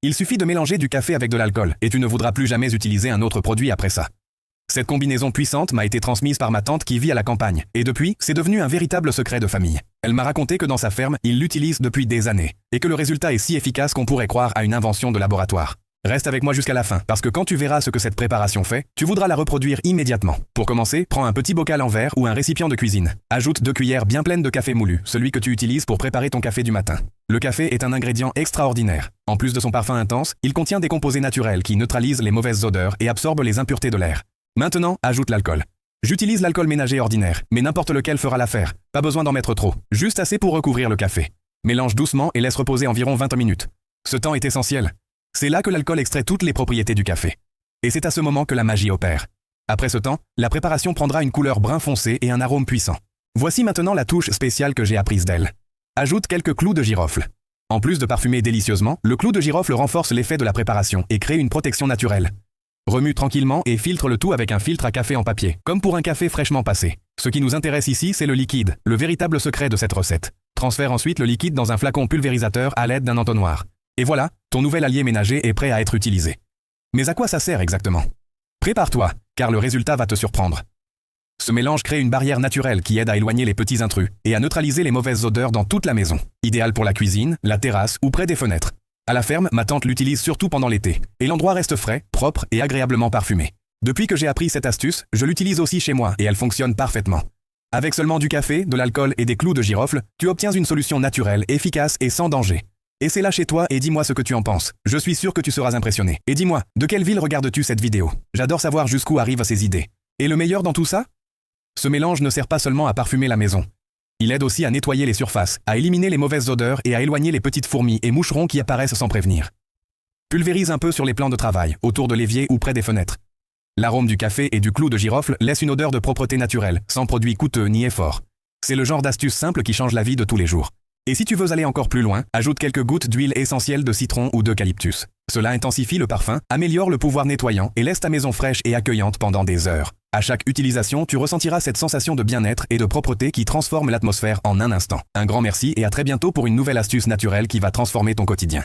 Il suffit de mélanger du café avec de l'alcool, et tu ne voudras plus jamais utiliser un autre produit après ça. Cette combinaison puissante m'a été transmise par ma tante qui vit à la campagne, et depuis, c'est devenu un véritable secret de famille. Elle m'a raconté que dans sa ferme, il l'utilise depuis des années, et que le résultat est si efficace qu'on pourrait croire à une invention de laboratoire. Reste avec moi jusqu'à la fin, parce que quand tu verras ce que cette préparation fait, tu voudras la reproduire immédiatement. Pour commencer, prends un petit bocal en verre ou un récipient de cuisine. Ajoute 2 cuillères bien pleines de café moulu, celui que tu utilises pour préparer ton café du matin. Le café est un ingrédient extraordinaire. En plus de son parfum intense, il contient des composés naturels qui neutralisent les mauvaises odeurs et absorbent les impuretés de l'air. Maintenant, ajoute l'alcool. J'utilise l'alcool ménager ordinaire, mais n'importe lequel fera l'affaire. Pas besoin d'en mettre trop, juste assez pour recouvrir le café. Mélange doucement et laisse reposer environ 20 minutes. Ce temps est essentiel. C'est là que l'alcool extrait toutes les propriétés du café. Et c'est à ce moment que la magie opère. Après ce temps, la préparation prendra une couleur brun foncé et un arôme puissant. Voici maintenant la touche spéciale que j'ai apprise d'elle. Ajoute quelques clous de girofle. En plus de parfumer délicieusement, le clou de girofle renforce l'effet de la préparation et crée une protection naturelle. Remue tranquillement et filtre le tout avec un filtre à café en papier, comme pour un café fraîchement passé. Ce qui nous intéresse ici, c'est le liquide, le véritable secret de cette recette. Transfère ensuite le liquide dans un flacon pulvérisateur à l'aide d'un entonnoir. Et voilà, ton nouvel allié ménager est prêt à être utilisé. Mais à quoi ça sert exactement? Prépare-toi, car le résultat va te surprendre. Ce mélange crée une barrière naturelle qui aide à éloigner les petits intrus et à neutraliser les mauvaises odeurs dans toute la maison. Idéal pour la cuisine, la terrasse ou près des fenêtres. À la ferme, ma tante l'utilise surtout pendant l'été, et l'endroit reste frais, propre et agréablement parfumé. Depuis que j'ai appris cette astuce, je l'utilise aussi chez moi et elle fonctionne parfaitement. Avec seulement du café, de l'alcool et des clous de girofle, tu obtiens une solution naturelle, efficace et sans danger. Essaie-la chez toi et dis-moi ce que tu en penses. Je suis sûr que tu seras impressionné. Et dis-moi, de quelle ville regardes-tu cette vidéo? J'adore savoir jusqu'où arrivent ces idées. Et le meilleur dans tout ça? Ce mélange ne sert pas seulement à parfumer la maison. Il aide aussi à nettoyer les surfaces, à éliminer les mauvaises odeurs et à éloigner les petites fourmis et moucherons qui apparaissent sans prévenir. Pulvérise un peu sur les plans de travail, autour de l'évier ou près des fenêtres. L'arôme du café et du clou de girofle laisse une odeur de propreté naturelle, sans produits coûteux ni efforts. C'est le genre d'astuce simple qui change la vie de tous les jours. Et si tu veux aller encore plus loin, ajoute quelques gouttes d'huile essentielle de citron ou d'eucalyptus. Cela intensifie le parfum, améliore le pouvoir nettoyant et laisse ta maison fraîche et accueillante pendant des heures. À chaque utilisation, tu ressentiras cette sensation de bien-être et de propreté qui transforme l'atmosphère en un instant. Un grand merci et à très bientôt pour une nouvelle astuce naturelle qui va transformer ton quotidien.